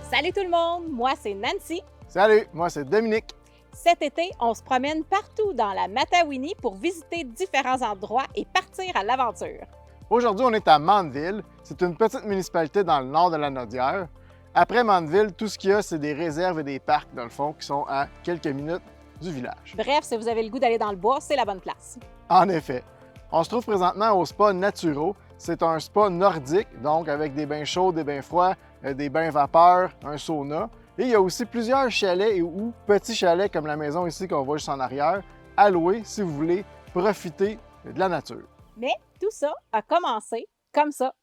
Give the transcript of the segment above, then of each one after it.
Salut tout le monde, moi c'est Nancy. Salut, moi c'est Dominique. Cet été, on se promène partout dans la Matawinie pour visiter différents endroits et partir à l'aventure. Aujourd'hui, on est à Mandeville. C'est une petite municipalité dans le nord de la Naudière. Après Mandeville, tout ce qu'il y a, c'est des réserves et des parcs, dans le fond, qui sont à quelques minutes du village. Bref, si vous avez le goût d'aller dans le bois, c'est la bonne place. En effet, on se trouve présentement au spa Naturo. C'est un spa nordique, donc avec des bains chauds, des bains froids, des bains vapeur, un sauna. Et il y a aussi plusieurs chalets ou petits chalets comme la maison ici qu'on voit juste en arrière, à louer si vous voulez profiter de la nature. Mais tout ça a commencé comme ça.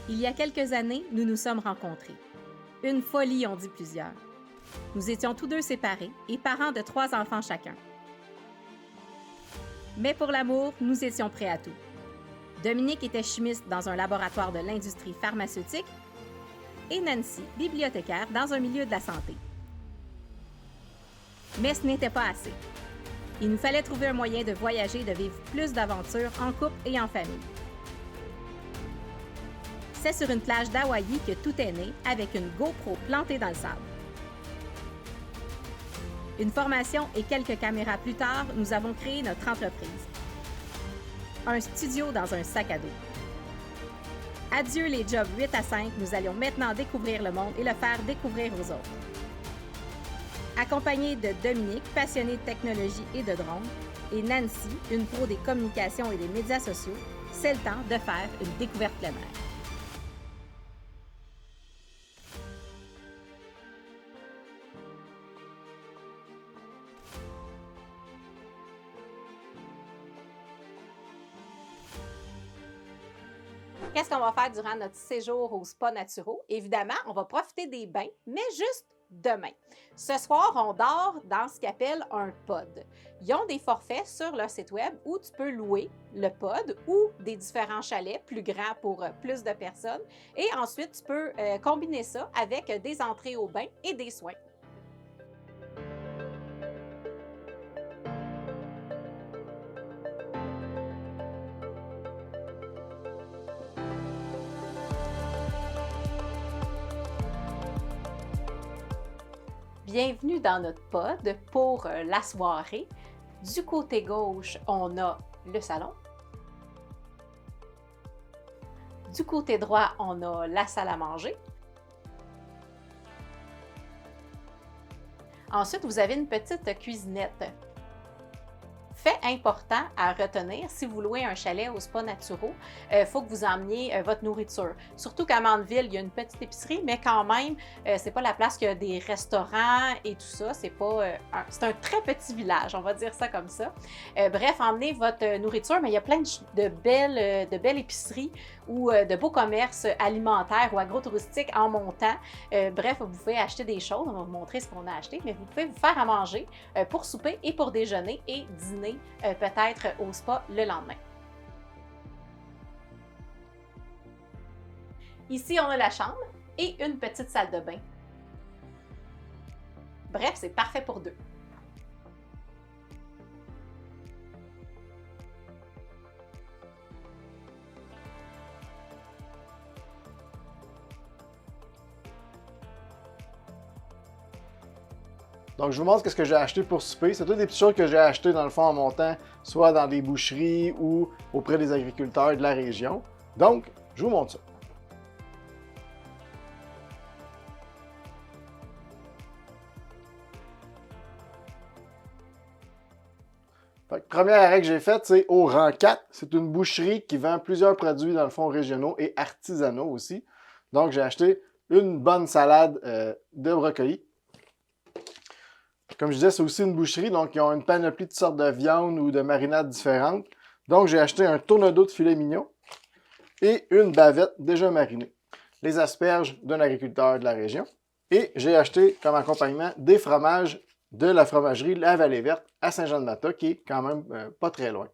Il y a quelques années, nous nous sommes rencontrés. Une folie, ont dit plusieurs. Nous étions tous deux séparés et parents de 3 enfants chacun. Mais pour l'amour, nous étions prêts à tout. Dominique était chimiste dans un laboratoire de l'industrie pharmaceutique et Nancy, bibliothécaire dans un milieu de la santé. Mais ce n'était pas assez. Il nous fallait trouver un moyen de voyager et de vivre plus d'aventures en couple et en famille. C'est sur une plage d'Hawaï que tout est né avec une GoPro plantée dans le sable. Une formation et quelques caméras plus tard, nous avons créé notre entreprise. Un studio dans un sac à dos. Adieu les jobs 8 à 5, nous allions maintenant découvrir le monde et le faire découvrir aux autres. Accompagnée de Dominique, passionnée de technologie et de drones, et Nancy, une pro des communications et des médias sociaux, c'est le temps de faire une découverte plein air. Qu'est-ce qu'on va faire durant notre séjour au Spa Naturo? Évidemment, on va profiter des bains, mais juste demain. Ce soir, on dort dans ce qu'ils appellent un pod. Ils ont des forfaits sur leur site web où tu peux louer le pod ou des différents chalets plus grands pour plus de personnes. Et ensuite, tu peux combiner ça avec des entrées au bain et des soins. Bienvenue dans notre pod pour la soirée. Du côté gauche, on a le salon. Du côté droit, on a la salle à manger. Ensuite, vous avez une petite cuisinette. Fait important à retenir, si vous louez un chalet au Spa Naturo, il faut que vous emmeniez votre nourriture. Surtout qu'à Mandeville, il y a une petite épicerie, mais quand même, c'est pas la place qu'il y a des restaurants et tout ça. C'est un très petit village, on va dire ça comme ça. Bref, emmenez votre nourriture, mais il y a plein de belles épiceries ou de beaux commerces alimentaires ou agrotouristiques en montant. Bref, vous pouvez acheter des choses, on va vous montrer ce qu'on a acheté, mais vous pouvez vous faire à manger pour souper et pour déjeuner et dîner peut-être au spa le lendemain. Ici, on a la chambre et une petite salle de bain. Bref, c'est parfait pour deux. Donc, je vous montre ce que j'ai acheté pour souper. C'est toutes des petites choses que j'ai achetées dans le fond en montant, soit dans des boucheries ou auprès des agriculteurs de la région. Donc, je vous montre ça. Fait que, première arrêt que j'ai faite, c'est au rang 4. C'est une boucherie qui vend plusieurs produits dans le fond régionaux et artisanaux aussi. Donc, j'ai acheté une bonne salade de brocoli. Comme je disais, c'est aussi une boucherie, donc ils ont une panoplie de sortes de viandes ou de marinades différentes. Donc, j'ai acheté un tourne-dos de filet mignon et une bavette déjà marinée. Les asperges d'un agriculteur de la région. Et j'ai acheté comme accompagnement des fromages de la fromagerie La Vallée Verte à Saint-Jean-de-Mata, qui est quand même pas très loin.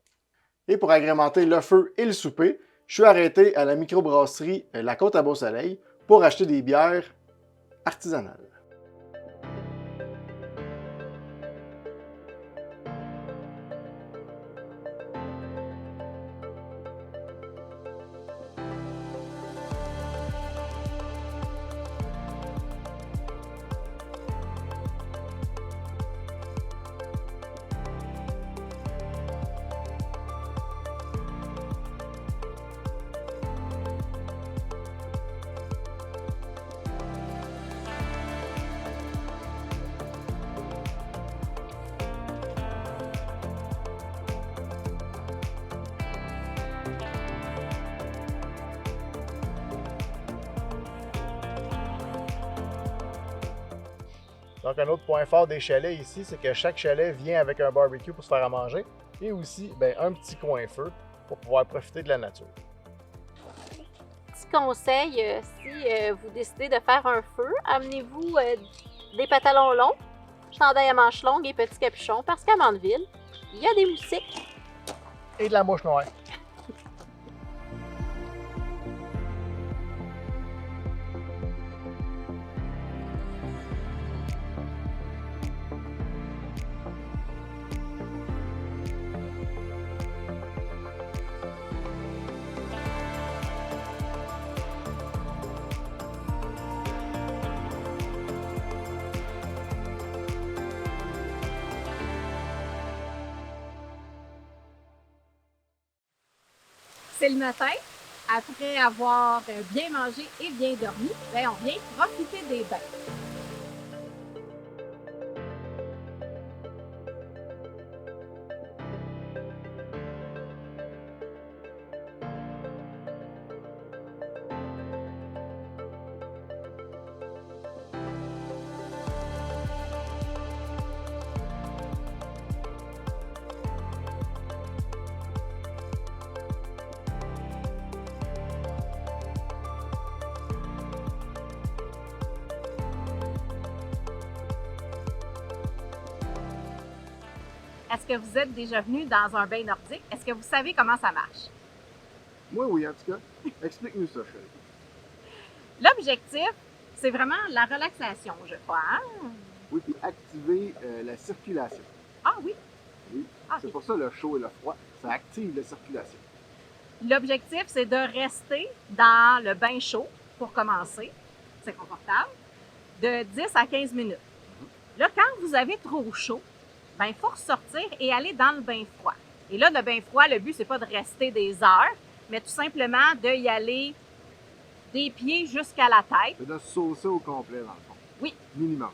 Et pour agrémenter le feu et le souper, je suis arrêté à la microbrasserie La Côte à Beau-Soleil pour acheter des bières artisanales. Donc, un autre point fort des chalets ici, c'est que chaque chalet vient avec un barbecue pour se faire à manger et aussi un petit coin feu pour pouvoir profiter de la nature. Petit conseil, si vous décidez de faire un feu, amenez-vous des pantalons longs, chandail à manches longues et petits capuchons parce qu'à Mandeville, il y a des moustiques. Et de la mouche noire. C'est le matin, après avoir bien mangé et bien dormi, on vient profiter des bains. Est-ce que vous êtes déjà venu dans un bain nordique? Est-ce que vous savez comment ça marche? Moi, oui, en tout cas. Explique-nous ça, chérie. L'objectif, c'est vraiment la relaxation, je crois. Hein? Oui, puis activer la circulation. Ah oui? Oui. Ah, C'est ok. pour ça le chaud et le froid, ça active la circulation. L'objectif, c'est de rester dans le bain chaud pour commencer. C'est confortable. De 10 à 15 minutes. Là, quand vous avez trop chaud, il faut ressortir et aller dans le bain froid. Et là, le bain froid, le but, c'est pas de rester des heures, mais tout simplement d'y aller des pieds jusqu'à la tête. C'est de se saucer au complet, dans le fond. Oui. Minimum.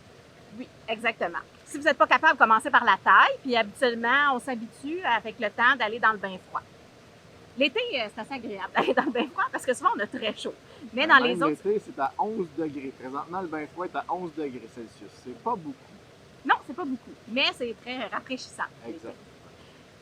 Oui, exactement. Si vous n'êtes pas capable, commencez par la taille, puis habituellement, on s'habitue avec le temps d'aller dans le bain froid. L'été, c'est assez agréable d'aller dans le bain froid parce que souvent, on a très chaud. Mais dans les autres... L'été, c'est à 11 degrés. Présentement, le bain froid est à 11 degrés Celsius. C'est pas beaucoup. Non, c'est pas beaucoup, mais c'est très rafraîchissant. Exact.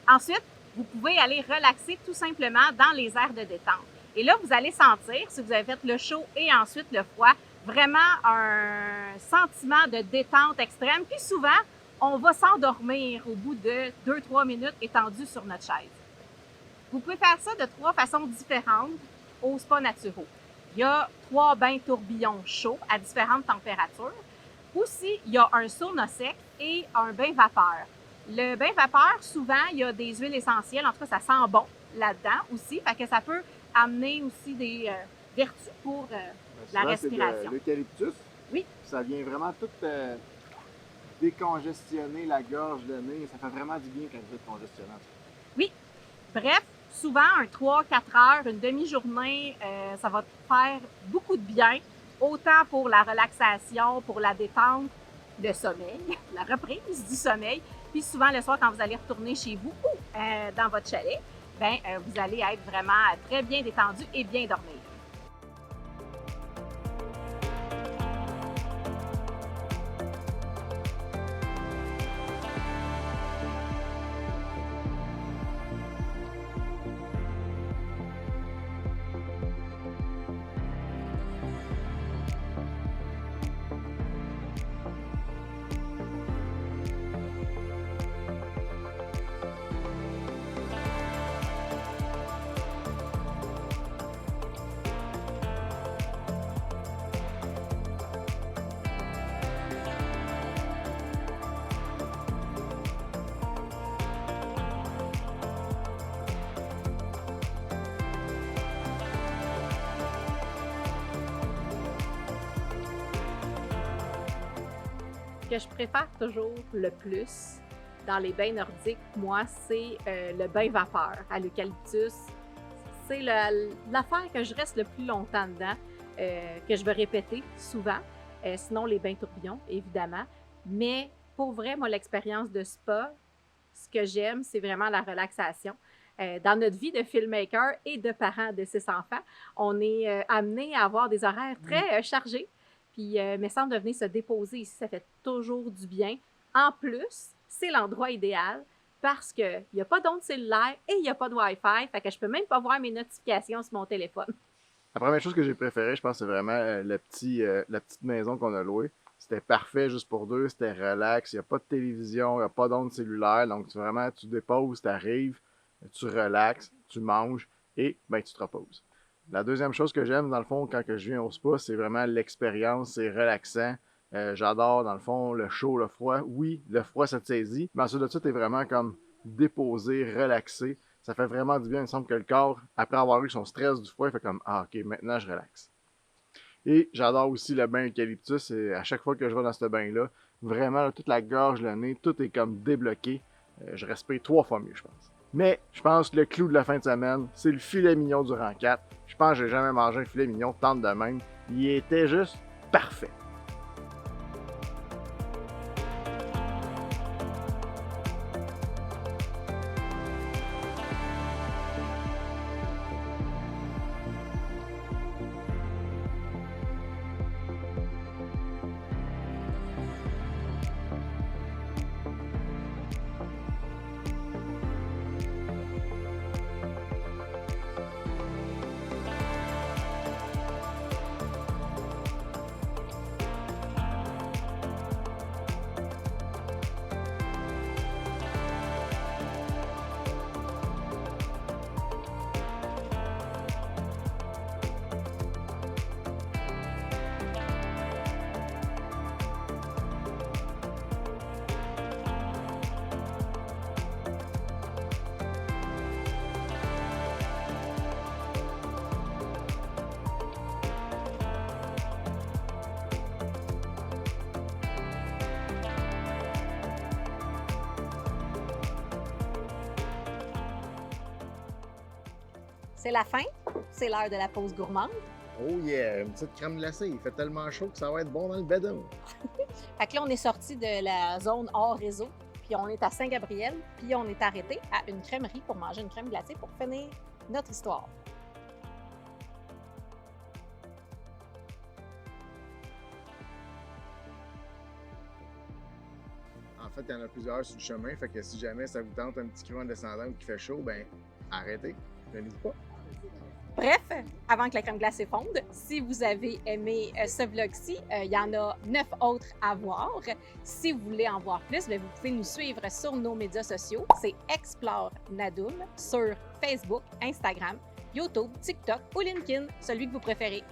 Ensuite, vous pouvez aller relaxer tout simplement dans les aires de détente. Et là, vous allez sentir, si vous avez fait le chaud et ensuite le froid, vraiment un sentiment de détente extrême. Puis souvent, on va s'endormir au bout de 2-3 minutes étendu sur notre chaise. Vous pouvez faire ça de 3 façons différentes au Spa Naturo. Il y a 3 bains tourbillons chauds à différentes températures. Aussi, il y a un sauna sec et un bain vapeur. Le bain vapeur, souvent, il y a des huiles essentielles. En tout cas, ça sent bon là-dedans aussi. Fait que ça peut amener aussi des vertus pour la respiration. C'est de l'eucalyptus. Oui. Ça vient vraiment tout décongestionner la gorge, le nez. Ça fait vraiment du bien quand vous êtes congestionné. Oui. Bref, souvent, un 3-4 heures, une demi-journée, ça va te faire beaucoup de bien. Autant pour la relaxation, pour la détente, le sommeil, la reprise du sommeil. Puis souvent, le soir, quand vous allez retourner chez vous ou dans votre chalet, vous allez être vraiment très bien détendu et bien dormir. Ce que je préfère toujours le plus dans les bains nordiques, moi, c'est le bain vapeur à l'eucalyptus. C'est l'affaire que je reste le plus longtemps dedans, que je vais répéter souvent. Sinon, les bains tourbillons, évidemment. Mais pour vrai, moi, l'expérience de spa, ce que j'aime, c'est vraiment la relaxation. Dans notre vie de filmmaker et de parents de 6 enfants, on est amené à avoir des horaires très chargés. Puis, il me semble de venir se déposer ici, ça fait toujours du bien. En plus, c'est l'endroit idéal parce qu'il n'y a pas d'onde cellulaire et il n'y a pas de Wi-Fi. Fait que je peux même pas voir mes notifications sur mon téléphone. La première chose que j'ai préférée, je pense, c'est vraiment la petite maison qu'on a louée. C'était parfait juste pour deux, c'était relax, il n'y a pas de télévision, il n'y a pas d'onde cellulaire. Donc, tu déposes, tu arrives, tu relaxes, tu manges et ben, tu te reposes. La deuxième chose que j'aime, dans le fond, quand que je viens au spa, c'est vraiment l'expérience, c'est relaxant. J'adore, dans le fond, le chaud, le froid. Oui, le froid, ça te saisit, mais ensuite de ça, t'es vraiment comme déposé, relaxé. Ça fait vraiment du bien. Il me semble que le corps, après avoir eu son stress du froid, il fait comme « Ah, OK, maintenant, je relaxe ». Et j'adore aussi le bain eucalyptus. Et à chaque fois que je vais dans ce bain-là, vraiment, là, toute la gorge, le nez, tout est comme débloqué. Je respire 3 fois mieux, je pense. Mais je pense que le clou de la fin de semaine, c'est le filet mignon du rang 4. Je pense que j'ai jamais mangé un filet mignon tant de même. Il était juste parfait. C'est la fin, c'est l'heure de la pause gourmande. Oh yeah, une petite crème glacée. Il fait tellement chaud que ça va être bon dans le bedon. Fait que là, on est sorti de la zone hors réseau, puis on est à Saint-Gabriel, puis on est arrêté à une crèmerie pour manger une crème glacée pour finir notre histoire. En fait, il y en a plusieurs sur le chemin, fait que si jamais ça vous tente un petit cru en descendant ou qu'il fait chaud, ben arrêtez, venez pas. Bref, avant que la crème glacée fonde, si vous avez aimé ce vlog-ci, il y en a 9 autres à voir. Si vous voulez en voir plus, vous pouvez nous suivre sur nos médias sociaux. C'est Explore Nadoum sur Facebook, Instagram, YouTube, TikTok ou LinkedIn, celui que vous préférez.